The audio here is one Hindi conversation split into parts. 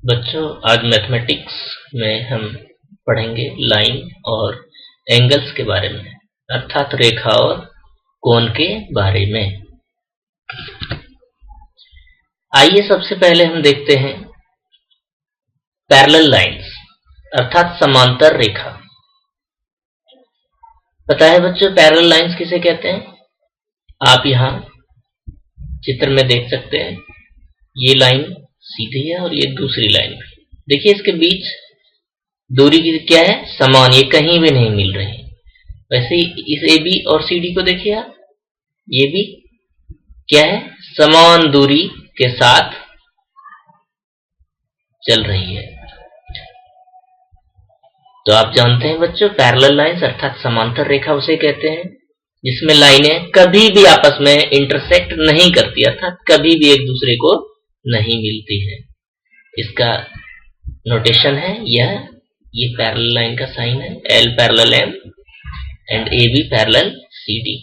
बच्चों, आज मैथमेटिक्स में हम पढ़ेंगे लाइन और एंगल्स के बारे में, अर्थात रेखा और कोण के बारे में। आइए सबसे पहले हम देखते हैं पैरेलल लाइंस अर्थात समांतर रेखा। पता है बच्चों पैरेलल लाइंस किसे कहते हैं? आप यहाँ चित्र में देख सकते हैं, ये लाइन सीधी है और ये दूसरी लाइन भी। देखिए इसके बीच दूरी की क्या है? समान, ये कहीं भी नहीं मिल रही। वैसे ही इस AB और CD को देखिए आप, ये भी क्या है? समान दूरी के साथ चल रही है। तो आप जानते हैं बच्चों पैरेलल लाइंस अर्थात समांतर रेखा उसे कहते हैं जिसमें लाइनें कभी भी आपस में इंटरसेक्ट नहीं करती, अर्थात कभी भी एक दूसरे को नहीं मिलती है। इसका नोटेशन है ये पैरेलल लाइन का साइन है, L parallel M and AB parallel CD।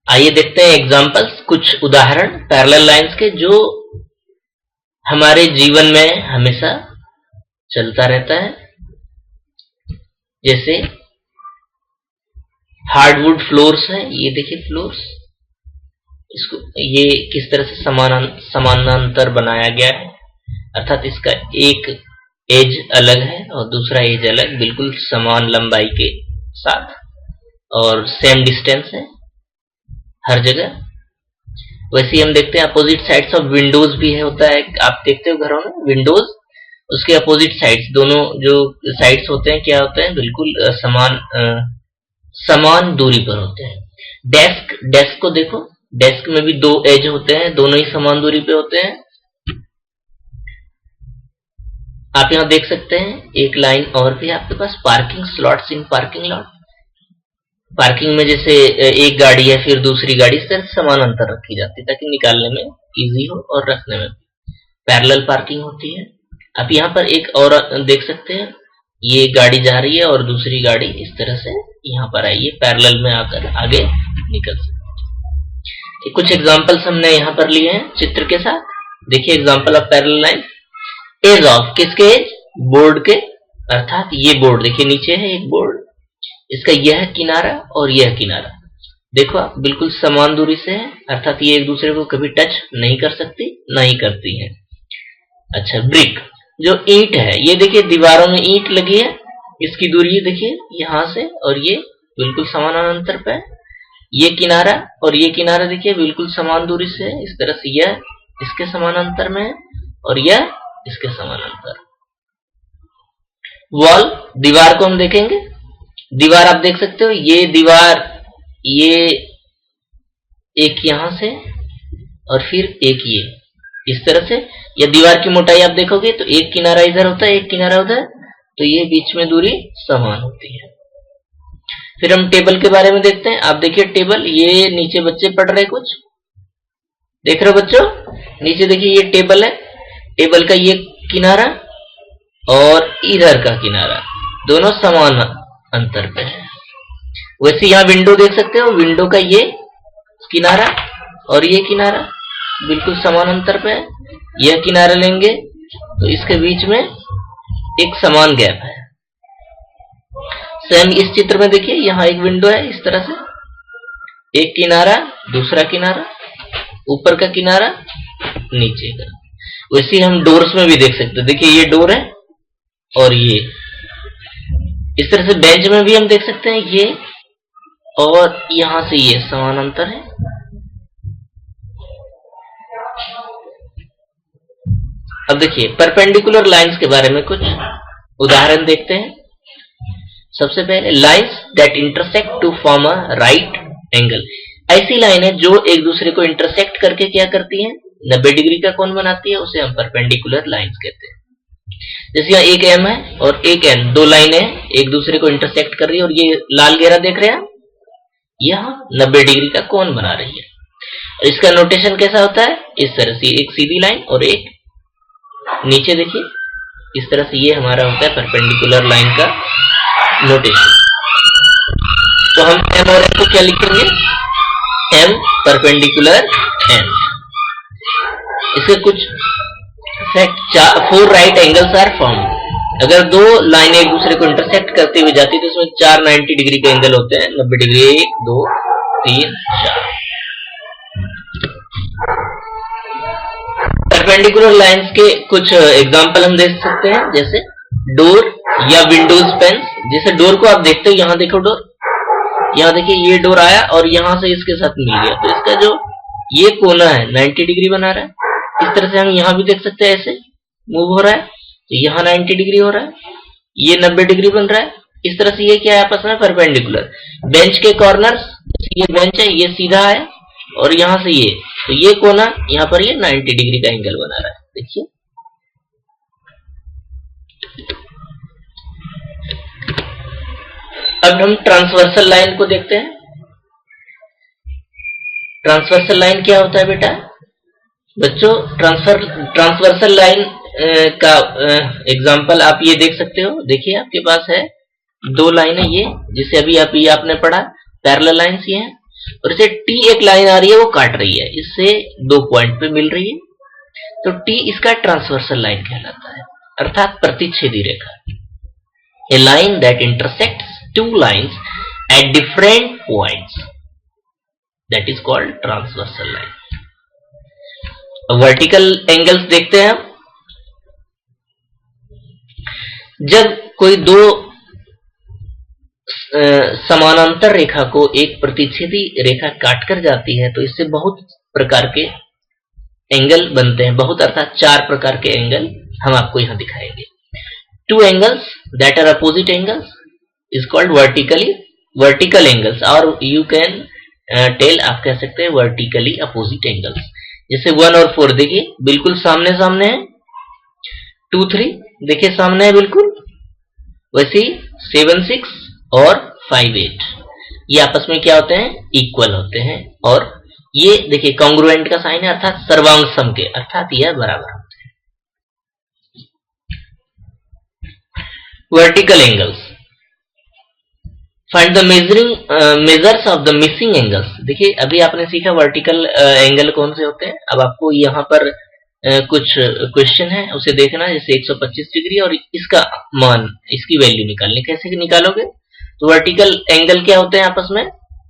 आइए देखते हैं एग्जांपल्स, कुछ उदाहरण पैरेलल लाइंस के जो हमारे जीवन में हमेशा चलता रहता है। जैसे हार्डवुड फ्लोर्स है, ये देखिए फ्लोर्स, इसको ये किस तरह से समानांतर बनाया गया है, अर्थात इसका एक एज अलग है और दूसरा एज अलग, बिल्कुल समान लंबाई के साथ और सेम डिस्टेंस है हर जगह। वैसे ही हम देखते हैं अपोजिट साइड्स ऑफ विंडोज भी है, होता है, आप देखते हो घरों में विंडोज, उसके अपोजिट साइड्स, दोनों जो साइड्स होते हैं क्या होते हैं? बिल्कुल समान दूरी पर होते हैं। डेस्क को देखो, डेस्क में भी दो एज होते हैं, दोनों ही समान दूरी पे होते हैं। आप यहां देख सकते हैं एक लाइन और भी आपके पास, पार्किंग स्लॉट्स इन पार्किंग लॉट। पार्किंग में जैसे एक गाड़ी है फिर दूसरी गाड़ी, इस तरह समान अंतर रखी जाती है ताकि निकालने में इजी हो और रखने में। पैरेलल पार्किंग होती है। आप यहाँ पर एक और देख सकते हैं, ये गाड़ी जा रही है और दूसरी गाड़ी इस तरह से यहाँ पर आई, ये पैरेलल में आकर आगे निकल सकती है। कुछ एग्जांपल्स हमने यहाँ पर लिए हैं चित्र के साथ। देखिए example of parallel line, edge of, किसके एज? बोर्ड के, अर्थात ये बोर्ड देखिए नीचे है एक बोर्ड, इसका यह किनारा और यह किनारा देखो आप बिल्कुल समान दूरी से है, अर्थात ये एक दूसरे को कभी टच नहीं कर सकती, नहीं करती है। अच्छा, ब्रिक जो ईंट है, ये देखिए दीवारों में ईंट लगी है, इसकी दूरी देखिए यहां से और ये बिल्कुल समानांतर पे है। ये किनारा और ये किनारा देखिए बिल्कुल समान दूरी से है, इस तरह से यह इसके समानांतर में है और यह इसके समानांतर। वॉल, दीवार को हम देखेंगे, दीवार आप देख सकते हो, ये दीवार ये एक यहां से और फिर एक ये इस तरह से। या दीवार की मोटाई आप देखोगे तो एक किनारा इधर होता है, एक किनारा उधर, तो ये बीच में दूरी समान होती है। फिर हम टेबल के बारे में देखते हैं। आप देखिए टेबल, ये नीचे बच्चे पढ़ रहे, कुछ देख रहे हो बच्चों? नीचे देखिए ये टेबल है, टेबल का ये किनारा और इधर का किनारा दोनों समान अंतर पे है। वैसे यहाँ विंडो देख सकते हो, विंडो का ये किनारा और ये किनारा बिल्कुल समान अंतर पे है। यह किनारा लेंगे तो इसके बीच में एक समान गैप है। सेम इस चित्र में देखिए यहाँ एक विंडो है, इस तरह से एक किनारा दूसरा किनारा, ऊपर का किनारा नीचे का। वैसे हम डोर्स में भी देख सकते हैं, देखिए ये डोर है और ये इस तरह से। बेंच में भी हम देख सकते हैं ये और यहां से ये समान अंतर है। अब देखिए परपेंडिकुलर लाइंस के बारे में कुछ उदाहरण देखते हैं। सबसे पहले lines that intersect to form a right angle, ऐसी लाइनें जो एक दूसरे को इंटरसेक्ट करके क्या करती हैं? 90 डिग्री का कोण बनाती है, उसे हम परपेंडिकुलर लाइंस कहते हैं। जैसे यहाँ एक M है और एक N, दो लाइनें एक दूसरे को इंटरसेक्ट कर रही है और ये लाल घेरा देख रहे हैं, यह 90 डिग्री का कोण बना रही है। इसका नोटेशन कैसा होता है? इस तरह से एक सीधी लाइन और एक नीचे देखिए इस तरह से, ये हमारा होता है परपेंडिकुलर लाइन का नोटेशन। तो हम M और N को क्या लिखेंगे? M perpendicular N। इसके कुछ fact, 4 right angles are form. अगर दो लाइन एक दूसरे को इंटरसेक्ट करते हुए जाती है तो उसमें 4 90 डिग्री के एंगल होते हैं, 90 डिग्री, 1 2 3 4। परपेंडिकुलर लाइंस के कुछ एग्जांपल हम देख सकते हैं, जैसे डोर या विंडोज पेन। जैसे डोर को आप देखते हो, यहां देखो डोर, यहां देखिए ये डोर आया और यहां से इसके साथ मिल गया, तो इसका जो ये कोना है 90 डिग्री बना रहा है। इस तरह से हम यहां भी देख सकते हैं, ऐसे मूव हो रहा है तो यहां 90 डिग्री हो रहा है, ये 90 डिग्री बन रहा है। इस तरह से ये क्या है आपस में परपेंडिकुलर। बेंच के कॉर्नर्स, ये बेंच है, ये सीधा है और यहां से ये, तो ये कोना यहां पर ये 90 डिग्री का एंगल बना रहा है, देखिए। अब हम ट्रांसवर्सल लाइन को देखते हैं। ट्रांसवर्सल लाइन क्या होता है बेटा? बच्चों, ट्रांसवर्सल लाइन का एग्जांपल आप ये देख सकते हो। देखिए आपके पास है 2 लाइन है, ये जिसे अभी आपने पढ़ा पैरेलल लाइंस ये हैं, और इसे टी एक लाइन आ रही है, वो काट रही है, इससे 2 पॉइंट पे मिल रही है, तो टी इसका ट्रांसवर्सल लाइन कहलाता है, अर्थात प्रतिच्छेदी रेखा। A line that intersects 2 lines at different points, that is called transversal line. Vertical angles देखते हैं हम। जब कोई 2 समानांतर रेखा को एक प्रतिच्छेदी रेखा काटकर जाती है तो इससे बहुत प्रकार के एंगल बनते हैं, बहुत अर्थात 4 प्रकार के एंगल हम आपको यहां दिखाएंगे। 2 angles that are opposite angles is called vertical angles, और यू कैन टेल, आप कह सकते हैं वर्टिकली अपोजिट एंगल्स। जैसे 1 और 4 देखिए बिल्कुल सामने सामने है, 2 3 देखिए सामने है बिल्कुल, वैसे 7 6 और 5 8 ये आपस में क्या होते हैं? इक्वल होते हैं, और ये देखिए कॉन्ग्रुएंट का साइन है, अर्थात सर्वांग सम के, अर्थात यह बराबर होते हैं। Vertical angles, find the measures of the missing angles. देखिए अभी आपने सीखा वर्टिकल एंगल कौन से होते हैं। अब आपको यहाँ पर कुछ क्वेश्चन है, उसे देखना, जैसे 125 डिग्री और इसका मान, इसकी वैल्यू निकालनी। कैसे निकालोगे? तो वर्टिकल एंगल क्या होते हैं आपस में?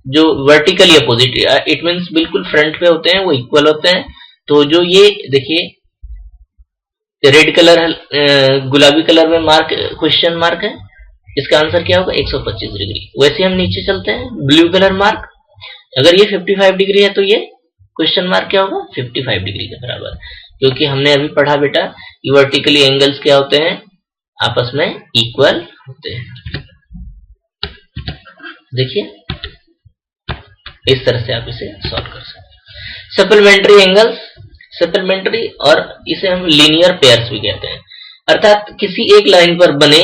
जो वर्टिकली अपोजिट, इट मीन्स बिल्कुल फ्रंट पे होते हैं, वो इक्वल होते हैं। तो जो ये देखिए रेड कलर, गुलाबी कलर में मार्क, क्वेश्चन मार्क है, इसका आंसर क्या होगा? 125 डिग्री। वैसे हम नीचे चलते हैं, ब्लू कलर मार्क, अगर ये 55 डिग्री है तो ये क्वेश्चन मार्क क्या होगा? 55 डिग्री के बराबर, क्योंकि हमने अभी पढ़ा बेटा कि वर्टिकली एंगल्स क्या होते हैं? आपस में इक्वल होते हैं। देखिए इस तरह से आप इसे सॉल्व कर सकते हैं। सप्लीमेंट्री एंगल्स, सप्लीमेंट्री, और इसे हम लीनियर पेयर्स भी कहते हैं, अर्थात किसी एक लाइन पर बने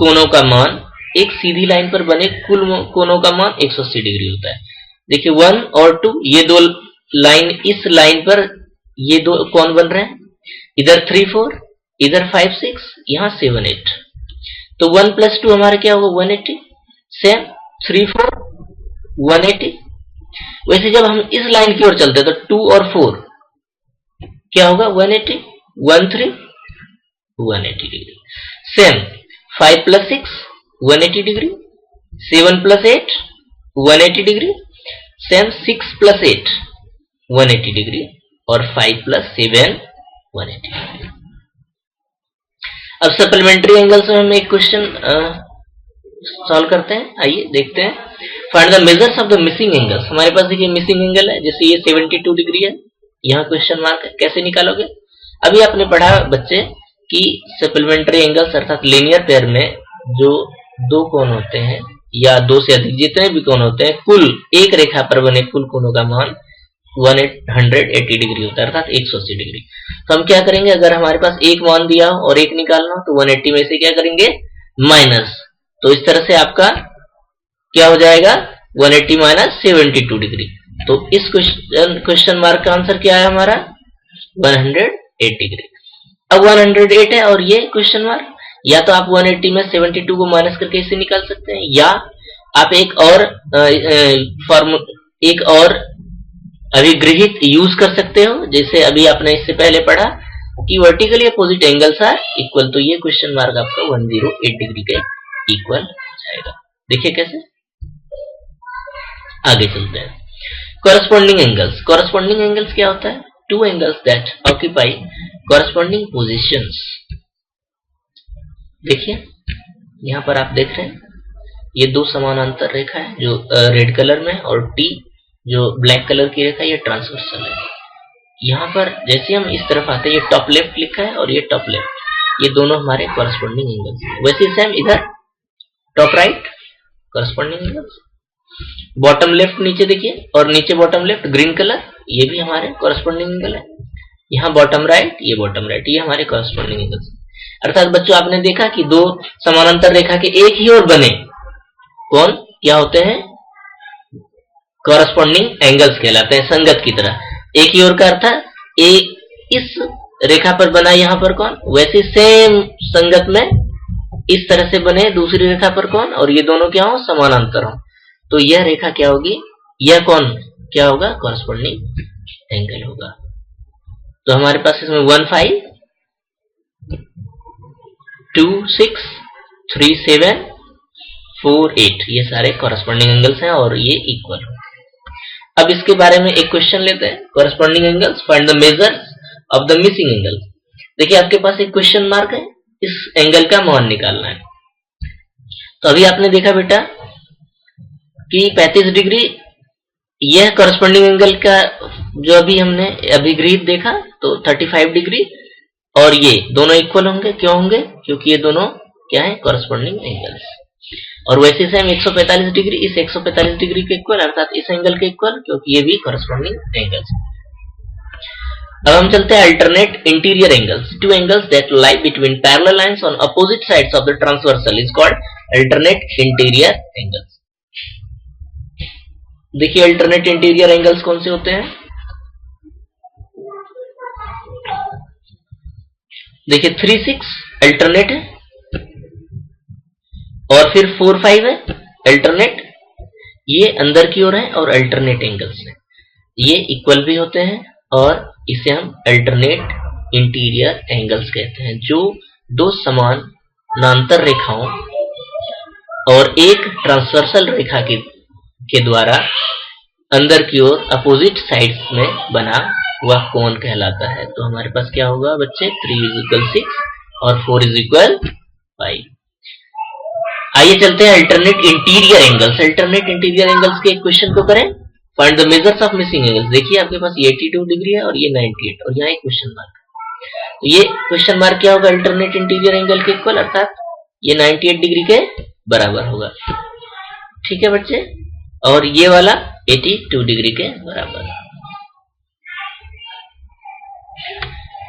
कोनों का मान एक सीधी लाइन पर बने कुल कोनों का मान 180 डिग्री होता है। देखिए 1 और 2, ये 2 लाइन, इस लाइन पर ये 2 कोण बन रहे हैं, इधर 3 4, इधर 5 6, यहाँ 7 8, तो 1 + 2 हमारा क्या होगा? 180। सेम 3 4 180। वैसे जब हम इस लाइन की ओर चलते हैं तो 2 और 4 क्या होगा? 180, 1 3 180 degree. Same 5 + 6 180 degree, 7 + 8 180 degree, same 6 + 8 180 degree, और 5 + 7 180 डिग्री। अब सप्लीमेंट्री एंगल्स में हम एक क्वेश्चन सॉल्व करते हैं, आइए देखते हैं। Find the measures of the missing angles. हमारे पास देखिए मिसिंग एंगल है, जैसे ये 72 डिग्री है, यहाँ क्वेश्चन मार्क है, कैसे निकालोगे? अभी आपने पढ़ा बच्चे कि सप्लीमेंट्री एंगल्स अर्थात लीनियर पेयर में जो 2 कोण होते हैं या 2 से अधिक जितने भी कोण होते हैं, कुल एक रेखा पर बने कुल कोणों का मान 180 डिग्री होता है, अर्थात 180 डिग्री। तो हम क्या करेंगे? अगर हमारे पास एक मान दिया हो और एक निकालना हो तो 180 में से क्या करेंगे? माइनस, तो इस तरह से आपका क्या हो जाएगा? 180 - 72 डिग्री। तो इस क्वेश्चन मार्क का आंसर क्या है हमारा? 108 डिग्री। अब 108 है और ये क्वेश्चन मार्क, या तो आप 180 में 72 को माइनस करके इसे निकाल सकते हैं, या आप एक और अभिगृहित यूज कर सकते हो, जैसे अभी आपने इससे पहले पढ़ा कि vertically opposite angles are equal, तो ये क्वेश्चन मार्क आपका 108 डिग्री के इक्वल जाएगा। देखिए कैसे, आगे चलते हैं। कॉरस्पॉन्डिंग एंगल्स, कॉरस्पॉन्डिंग एंगल्स क्या होता है? Two angles that occupy corresponding positions. देखिए यहां पर आप देख रहे हैं ये दो समानांतर रेखा है जो रेड कलर में, और टी जो ब्लैक कलर की रेखा, ये ट्रांसवर्सल है। यहाँ पर जैसे हम इस तरफ आते हैं, ये टॉप लेफ्ट लिखा है और ये टॉप लेफ्ट, ये दोनों हमारे कॉरस्पॉन्डिंग एंगल्स हैं। वैसे सेम इधर top right corresponding angles, bottom left नीचे देखिए, और नीचे बॉटम लेफ्ट ग्रीन कलर, ये भी हमारे कॉरस्पॉन्डिंग एंगल है। यहाँ बॉटम राइट, ये बॉटम राइट, ये हमारे कॉरस्पॉन्डिंग एंगल्स। अर्थात बच्चों आपने देखा कि दो समानांतर रेखा के एक ही ओर बने कौन क्या होते हैं? कॉरस्पॉन्डिंग एंगल्स कहलाते हैं, संगत की तरह। एक ही ओर का अर्थ है इस रेखा पर बना यहाँ पर कौन, वैसे सेम संगत में इस तरह से बने दूसरी रेखा पर कौन, और ये दोनों क्या हो? समानांतर हो। तो यह रेखा क्या होगी? यह कौन क्या होगा? कॉरस्पॉन्डिंग एंगल होगा। तो हमारे पास इसमें 1 5 2 6 3 7 4 8 ये सारे कॉरस्पॉन्डिंग एंगल्स हैं और ये इक्वल। अब इसके बारे में एक क्वेश्चन लेते हैं। Corresponding angles, find the measures of the missing angle. देखिए आपके पास एक क्वेश्चन मार्क है, इस एंगल का मान निकालना है। तो अभी आपने देखा बेटा कि 35 डिग्री यह कॉरस्पॉन्डिंग एंगल का जो अभी हमने अभिगृहित देखा, तो 35 डिग्री और ये दोनों इक्वल होंगे। क्यों होंगे? क्योंकि ये दोनों क्या है? Corresponding angles. और वैसे सेम 145 डिग्री इस 145 डिग्री के इक्वल, अर्थात इस एंगल के इक्वल, क्योंकि ये भी कॉरस्पॉन्डिंग एंगल्स। अब हम चलते हैं alternate interior angles. Two angles that lie between parallel lines on opposite sides of the transversal is called alternate interior angles. देखिए अल्टरनेट इंटीरियर एंगल्स कौन से होते हैं? देखिए 3 6 अल्टरनेट है, और फिर 4 5 है अल्टरनेट, ये अंदर की ओर है और अल्टरनेट एंगल्स है। ये इक्वल भी होते हैं और इसे हम अल्टरनेट इंटीरियर एंगल्स कहते हैं, जो दो समानांतर रेखाओं और एक ट्रांसवर्सल रेखा के द्वारा अंदर की ओर अपोजिट साइड्स में बना हुआ कोण कहलाता है। तो हमारे पास क्या होगा बच्चे? 3 = 6 और 4 = 5। आइए चलते हैं alternate interior angles. Alternate interior angles के एक क्वेश्चन को करें। Find the measures of missing angles. देखिए आपके पास ये 82 डिग्री है और ये 98 और यहाँ एक क्वेश्चन मार्क। तो ये क्वेश्चन मार्क क्या होगा? अल्टरनेट इंटीरियर एंगल के इक्वल, अर्थात ये 98 डिग्री के बराबर होगा। ठीक है बच्चे, और ये वाला 82 डिग्री के बराबर।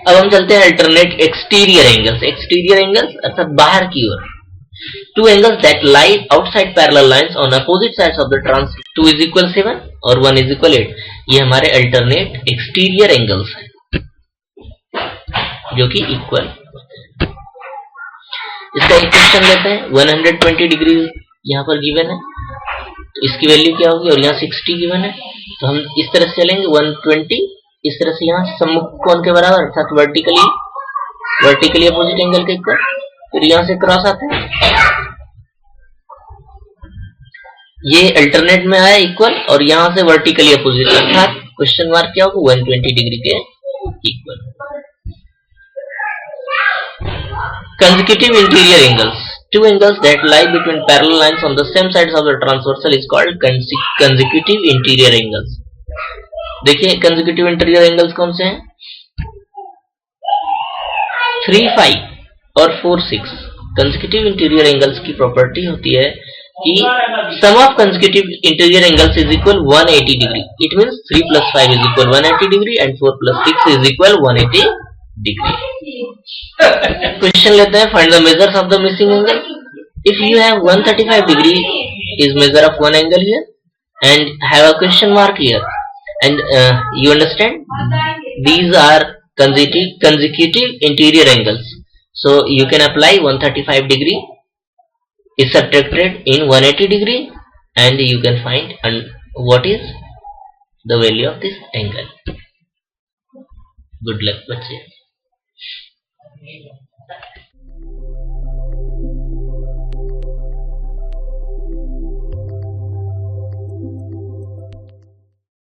अब हम चलते हैं alternate exterior angles. Exterior angles अर्थात बाहर की ओर। Two angles that lie outside parallel lines on opposite sides of the transit, 2 = 7 और 1 = 8। ये हमारे अल्टरनेट एक्सटीरियर एंगल्स हैं जो कि इक्वल होते हैं। इसका एक क्वेश्चन लेते हैं। 120 डिग्री यहाँ पर गिवन है, तो इसकी वैल्यू क्या होगी? और यहाँ 60 गिवन है, तो हम इस तरह से चलेंगे। 120 इस तरह से यहाँ सम्मुख कोण के बराबर, अर्थात वर्टिकली अपोजिट एंगल के इक्वल। फिर यहां से क्रॉस आते हैं, ये अल्टरनेट में आया इक्वल, और यहां से वर्टिकली अपोजिट, अर्थात क्वेश्चन मार्क क्या होगा? 120 डिग्री के equal. Consecutive interior angles. Two angles that lie between parallel lines on the same sides of the transversal is called consecutive interior angles. देखिए consecutive interior angles कौन से हैं? 3 5 और 4 6। consecutive interior angles की प्रॉपर्टी होती है कि sum of consecutive interior angles is equal 180 degree. It means 3 + 5 is equal 180 degree and 4 + 6 is equal 180 degree. Question लेते हैं। Find the measures of the missing angle. If you have 135 degree is measure of one angle here and have a question mark here, and you understand these are consecutive interior angles, so you can apply 135 degree is subtracted in 180 degree and you can find what is the value of this angle. Good luck बच्चे।